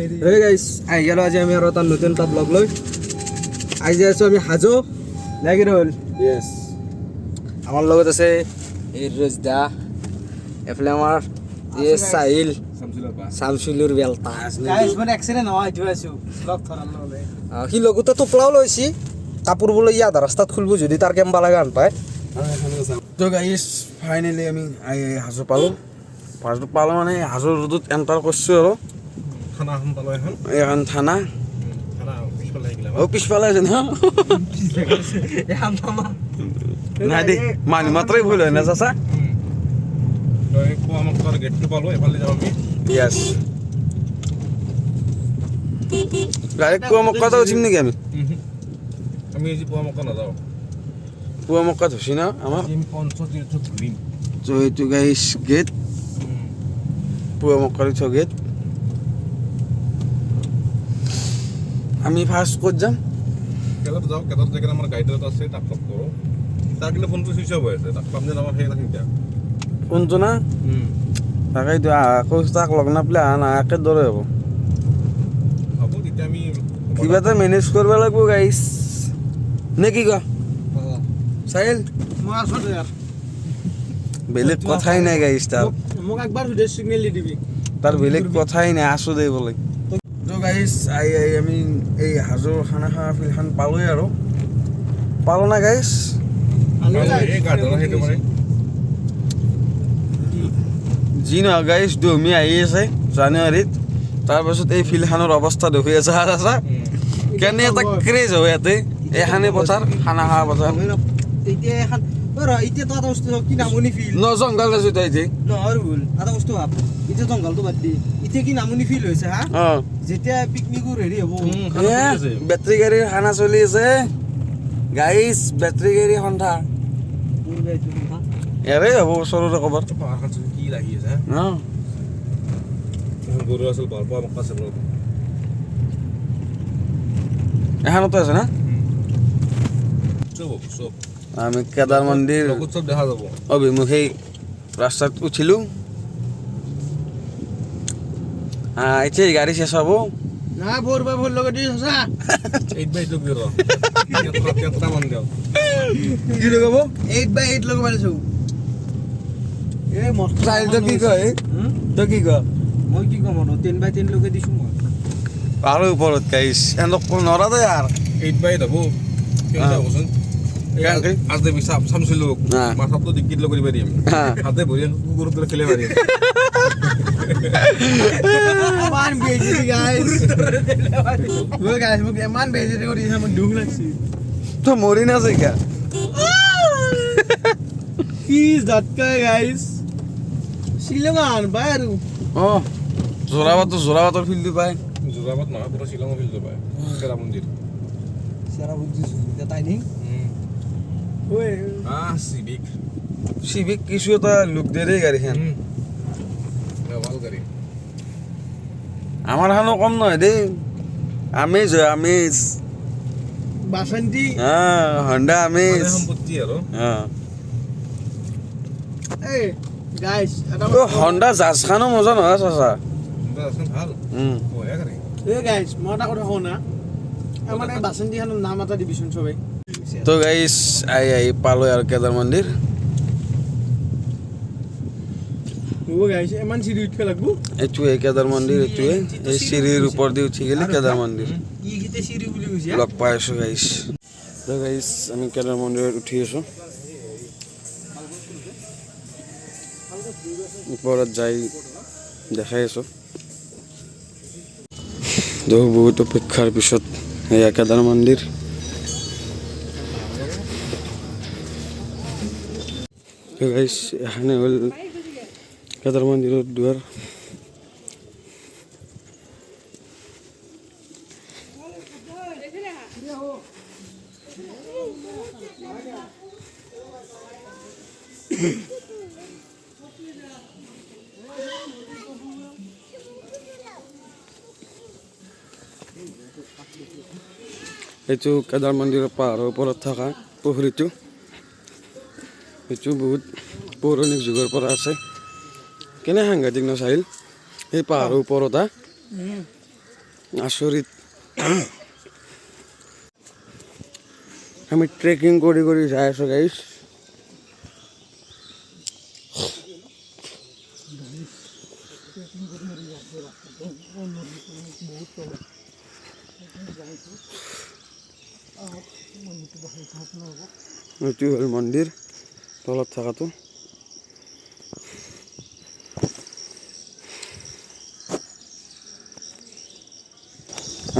Hey guys, আহি গেলো আজি আমি আৰু এটা নতুন এটা ব্লগ লৈ আজি আছো আমি হাজো লাগি ৰল Yes. আমাৰ লগত আছে এই ৰজদা এফলে আমাৰ এই সাহিল শামসুলুৰ বেলতা গাইস মানে এক্সিডেন্ট হয় আইতো আছো ব্লগ ধৰাল ললে সি লগতে টোপলাও লৈছি কাপোৰ বোলে ইয়াত ৰাস্তাত খুলব যদি তাৰ কেম্বা লাগা আন পায় তো গাইস ফাইনালি আমি হাজো পালো মানে হাজো রোডত এন্টার করছো আৰু খানা এখন পালো এখন থানা পিছফালে আহিলা ও পিছফালে আছে না এখন থানা নাই দে মানুহ মাত্রই ভুল হয় না চাচা তো এই কোয়ামক্কার গেটটো পালো এফালে যাম আমি ইয়াস ডাইরেক্ট কুয়ামক্কাতে উঠিম নেকি আমি আমি এই যে কোয়ামক্কা নাযাওঁ কুয়ামক্কাত হৈছি না আমাৰ আমি পঞ্চতীৰ্থ ঘূৰিম তো এইটো গাইস গেট কুয়ামক্কাৰ উঠা গেট আমি ফাৰ্স্ট ক'ত যাম কেদাৰ যাওঁ কেদাৰ জেগাত আমাৰ গাইড এটা আছে তাক লগ কৰোঁ তাৰ কিন্তু ফোনটো চুইচ অফ হৈ আছে তাক পাম যে আমাৰ সেই থাকিম এতিয়া কোনটো না তাকেইতো আকৌ তাক লগ নাপালে একে দৰে হ'ব হ'ব তেতিয়া আমি কিবা এটা মেনেজ কৰিব লাগিব গাইছ নে কি কোৱা চাহিল মই আছো ইয়াৰ বেলেগ কথাই নাই গাইছ তাৰ মোক একবাৰ ভিডিঅ' সিগনেল দি দিবি তাৰ বেলেগ কথাই নাই আছো দেই বোলে তো গাইছ আহি আমি এই হাজোৰ খানা খোৱা ফিল্ডখন পালোঁৱেই আৰু পালোঁ না গাইছ এই গাৰ্ডেনৰ সেইটো মানে যি নহয় গাইছ দুমি আহি আছে জানুৱাৰীত তাৰপাছত এই ফিল্ডখনৰ অৱস্থা দেখি আছে চাচা কেনে এটা ক্ৰেজ হয় ইয়াতে এইখানে পথাৰ খানা খোৱা পথাৰ এতিয়া এখন এতিয়া তো এটা বস্তু কি নামনি ফিল ন জংঘল আছো তই এতিয়া নহয় ভুল এটা বস্তু ভাব এতিয়া জংঘলটো বাদ দি এতিয়া কি নামনি ফিল হৈছে হা অঁ যেতিয়া পিকনিকৰ হেৰি হ'ব বেটাৰী গাড়ীৰ খানা চলি আছে গাইছ বেটাৰী গাড়ী সন্থা ইয়াৰে হ'ব ওচৰতে ক'ৰবাত পাহাৰখন কি লাগি আছে অঁ গৰু আছিল ভাল পোৱা মক্কা আছে এখানতে আছে না চব আমি কেদাৰ মন্দিৰ লগত চব দেখা যাব অভিমুখে ৰাস্তাত উঠিলোঁ এতিয়া এই গাড়ী শেষ হ'ব না ভোর বা ভোর লগে দিছ সা 8x8 লগ দিও কেতটা মান দিও কি লগাব 8x8 লগে মাৰিছো এই মস্ত চাইল তই কি কয় তই কি কয় মই কি কম আৰু 10x10 লগে দিছো মই আৰু ওপৰত গাইছ এনক নৰা দে আৰু 8x8 হ'ব কেইটা হ'বচোন আজ দেবি চামছিলো মাথাটো ডিগ্গিত লগ কৰিব দিম হাতে ভৰি কুকুৰৰ দৰে খেলে মাৰিম মান বেজি গাইস মই গাইস মোক ইমান বেজি কৰি দিছা মই দুখ লাগছি তই মৰি নাযায় কিয়া কি জাতকা গাইস শিলঙান বাই আৰু অঁ যোৰাবাটৰ ফিল্ডটো পায় যোৰাবাট নহয় পুৰা শ্বিলঙৰ ফিল্ডটো পায় কেৰা মন্দিৰ সারা বুঝছিস এটা তাই নেই ওই চিভিক কিছু এটা লুক দে দেই গাড়ীখন ভাল গাড়ী আমাৰ খানো কম নহয় দেই আমেজ হয় আমেজ বাসন্তী হণ্ডা আমেজ সম্পত্তি আৰু এই গাইস এটা হণ্ডা জাজখানো মজা নহয় চাচা ভাল বঢ়িয়া গাড়ী এই গাইস মই এটা কথা কওঁ না মানে বাসন্তীখনৰ নাম এটা দিবিচোন সবাই তো গাইছ আহি পালোঁ আৰু কেদাৰ মন্দিৰ ও গাইস ইমান চিৰি উঠিব লাগিব এইটোৱে কেদাৰ মন্দিৰ এইটোৱে এই চিৰিৰ ওপৰ দি উঠি গ'লে কেদাৰ মন্দিৰ ই গিতে চিৰি বুলি কৈছে লগ পাই আছোঁ গাইছ তো গাইছ আমি কেদাৰ মন্দিৰত উঠি আছোঁ ওপৰত যাই দেখাই আছোঁ বহুত অপেক্ষাৰ পিছত এয়া কেদাৰ মন্দিৰ গাইছ এখানে হ'ল কেদাৰ মন্দিৰৰ দুৱাৰ এইটো কেদাৰ মন্দিৰৰ পাহাৰৰ ওপৰত থকা পুখুৰীটো এইটো বহুত পৌৰাণিক যুগৰ পৰা আছে কেনে সাংঘাতিক ন চাহিল এই পাহাৰৰ ওপৰত আচৰিত আমি ট্ৰেকিং কৰি কৰি যাই আছোঁ গাইছ এইটো হ'ল মন্দিৰ তলত থকাটো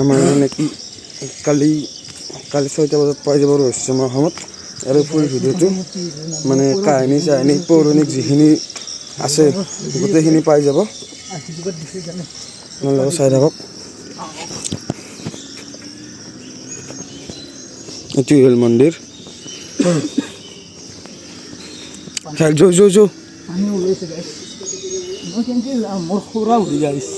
আমাৰ মানে কি কালি 6টা বজাত পাই যাব ৰহস্য সময়ত আৰু ফুল ভিডিঅ'টো মানে কাহিনী চাহিনী পৌৰাণিক যিখিনি আছে গোটেইখিনি পাই যাব আপোনালোকে চাই থাকক এইটো হ'ল মন্দিৰ যো পানী ওলাইছে গাইছ মই কেনেকৈ যাম মোৰ খুৰা উৰি গাইছ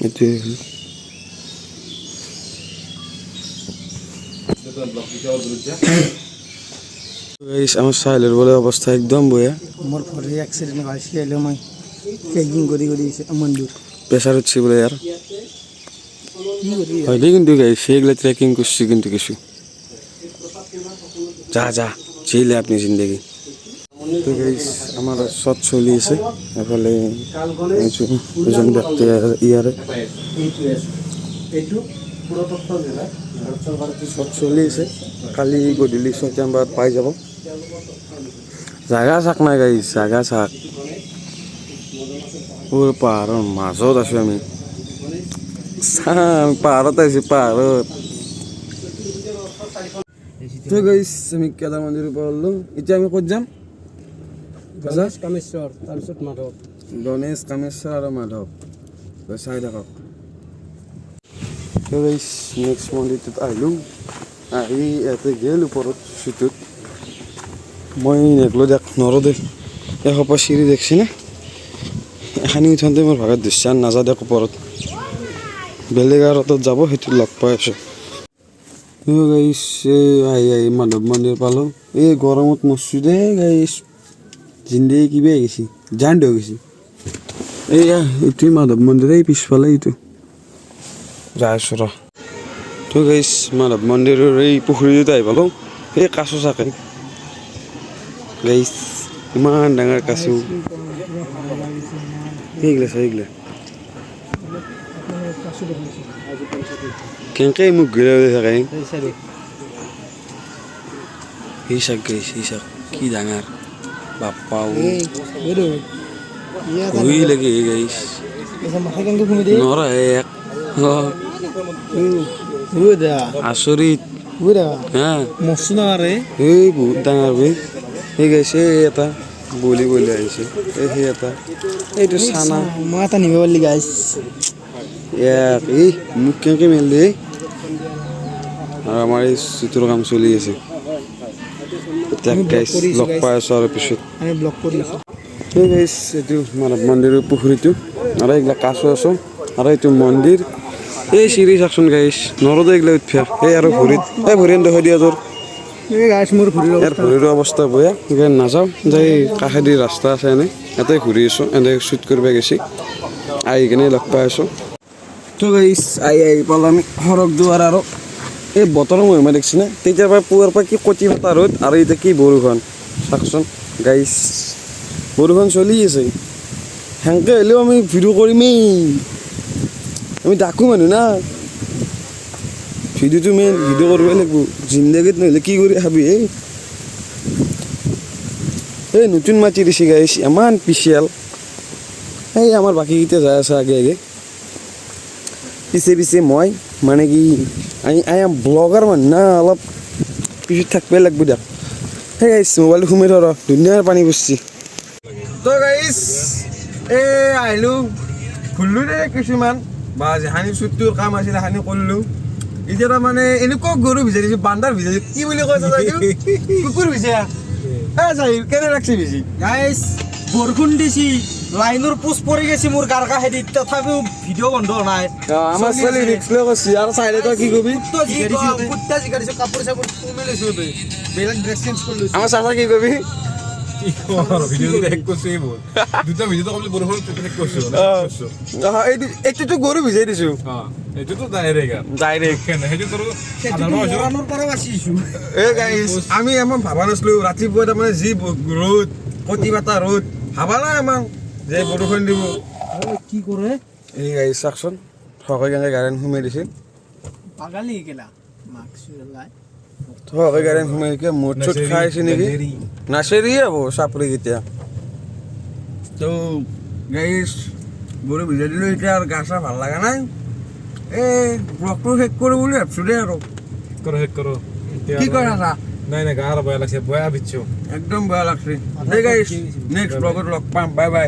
এইটোৱে আমার সাহেলের বলে অবস্থা একদম বয়া মোর ঘরে অ্যাক্সিডেন্ট হয়েছে এলো মই ট্রেকিং করি করি মন্দির প্রেশার হচ্ছে বলে আর হয়নি কিন্তু সেগুলো ট্রেকিং করছি কিন্তু কিছু যা যা ছিলে আপনি জিন্দগি তো গাইস আমার শট চলিছে এফালে এজন ব্যক্তি ইয়ারে শট চলিছে কালি গধূলি 6টা বজাত পাই যাব জাগা চাক নাই গাইছ জাগা চাক ওর পাহাড়ের মাজত আছো আমি পাহাড়ত আছি পাহাড়ত তো গাইছ আমি কেদার মন্দির পারলো এতিয়া আমি ক'ত যাম গণেশ কামেশ্বৰ তাৰপিছত মাধৱ গণেশ কামেশ্বৰ আৰু মাধৱ চাই থাকক তো গাইছ নেক্সট মন্দিৰটোত আহিলোঁ আহি ইয়াতে গেল ওপৰত চুটোত মই নেগলো দেখ নৰ দে এসোপা চিৰি দেখছি না এখানি উঠোঁতে মোৰ ভাগত দুশ্যান নাযাওঁ দেখ ওপৰত বেলেগ আৰু তাত যাব সেইটো লগ পাই আছোঁ গাইছ আহি মাধৱ মন্দিৰ পালোঁ এই গৰমত মৰছোঁ দে গাইছ জিন্দগী কিবা হৈ গৈছে জান হৈ গৈছে এইয়া এইটোৱে মাধৱ মন্দিৰ এই পিছফালে এইটো যাই আছোঁ ৰ তো গাইছ মাধৱ মন্দিৰৰ এই পুখুৰীটোত আহি পালোঁ এই কাছু চাকে গাইছ ইমান ডাঙৰ কাছু এইগিলা এইগিলা কেনেকৈ মোক ঘূৰাই থাকে সি চাক গাইছ সি চাক কি ডাঙৰ বাপ্পা ঘূৰি লাগে গাইছ নৰা এক আচৰিত হা এই বহুত ডাঙৰ বে সেই গাইছে এটা বলি বলি আহিছে সেই এটা এইটো চানা মই এটা নিব পাৰিলি গাইছ এক এই মোক কেনেকৈ মেলিলে আৰু আমাৰ এই চিটোৰ কাম চলি আছে এতিয়া গাইছ লগ পাই আছোঁ আৰু পিছত আমি ব্লক কৰি আছোঁ এই গাইছ এইটো মাধৱ মন্দিৰৰ পুখুৰীটো আৰু এইগিলা কাছো আছো আৰু এইটো মন্দিৰ এই চিৰি চাকচোন গাইছ নৰদে এইগিলা উঠা এই আৰু ভৰিত এই ভৰি দেখুৱাই দিয়া তোৰ এই গাইছ মোৰ ভৰিৰ ইয়াৰ ভৰিৰ অৱস্থা বেয়া সেইকাৰণে নাযাওঁ যে কাষেদি ৰাস্তা আছে এনেই ইয়াতে ঘূৰি আছোঁ এনেকৈ শ্বুট কৰিব গৈছে আহি কিনে লগ পাই আছোঁ তো গাইছ আহি পালোঁ আমি সৰগ দুৱাৰ আৰু এই বতৰৰ মহিমা দেখিছে না তেতিয়াৰ পৰা পুৱাৰ পৰা কি কটি ফটা ৰ'দ আৰু এতিয়া কি বৰষুণ চাওকচোন গাইছ বৰষুণ চলি আছে সেনেকৈ হ'লেও আমি ভিডিঅ' কৰিমেই আমি ডাকো মানুহ না ভিডিঅ'টো মেইন ভিডিঅ' কৰিবই লাগিব জিন্দগীত নহ'লে কি কৰি খাবি এই নতুন মাটি দিছে গাইছ ইমান পিছিয়াল এই আমাৰ বাকীকেইটা যাই আছে আগে আগে পিছে পিছে মই মানে কি আই এম ব্লগাৰ মানুহ না অলপ পিছত থাকিবই লাগিব দিয়ক সেই গাইছ মোবাইলটো সোমাই ধৰ ধুনীয়াৰ পানী পৰছি তো গাইছ এই আহিলোঁ ঘূৰিলোঁ দে কিছুমান বা যিখানি চুটটোৰ কাম আছিল সেইখানি কৰিলোঁ এতিয়া তাৰমানে এনেকুৱা গৰু ভিজাই দিছোঁ বান্দাৰ ভিজাই দিছোঁ কি বুলি কৈছে কুকুৰ ভিজা যাই কেনে লাগছে বেছি গাইছ বৰষুণ দিছি লাইনৰ পোষ্ট পৰি গৈছে মোৰ গাৰ কাষেদি তথাপিও ভিডিঅ' বন্ধ নাই আমাৰ ছোৱালী ৰিক্স লৈ গৈছে আৰু চাইলে তই কি কবি কুত্তা জিকাৰিছো কাপোৰ চাপোৰ সোমাই লৈছো বেলেগ ড্ৰেছ চেঞ্জ কৰি লৈছো আমাৰ চাচা কি কবি ভিডিঅ' শেষ কৰিছোঁ এইবোৰ দুটা ভিডিঅ'টো কমপ্লিট বৰষুণ শেষ কৰিছোঁ এইটোতো গৰু ভিজাই দিছো এইটোতো ডাইৰেক্ট ডাইৰেক্ট সেইটো তোৰ মৰাণৰ পৰা বাচিছো এই গাইছ আমি আমাৰ ভাবা নাছিলো ৰাতিপুৱা তাৰমানে যি ৰ'দ কতিবাটা ৰ'দ ভাবা নাই আমাক যে বৰষুণ দিব কি কৰে এই গাইছ চাকচোন সকৈ কেনেকৈ গাড়ীখন সোমাই দিছে পাগালি গেলা মাস্ক লাই সকৈ গাড়ীখন সোমাই দিছে মদ চদ খাইছে নেকি নাচেৰিয়ে হ'ব চাপৰি কেতিয়া তো গাইছ গৰু ভিজাই দিলোঁ এতিয়া আৰু গা চা ভাল লগা নাই এই ব্লগটো শেষ কৰোঁ বুলি ভাবিছোঁ দেই আৰু শেষ কৰোঁ কি কৰা না নাই নাই গা বেয়া লাগছে বেয়া বিচ্ছো একদম বেয়া লাগছে দেই গাইছ নেক্সট ব্লগত লগ পাম বাই বাই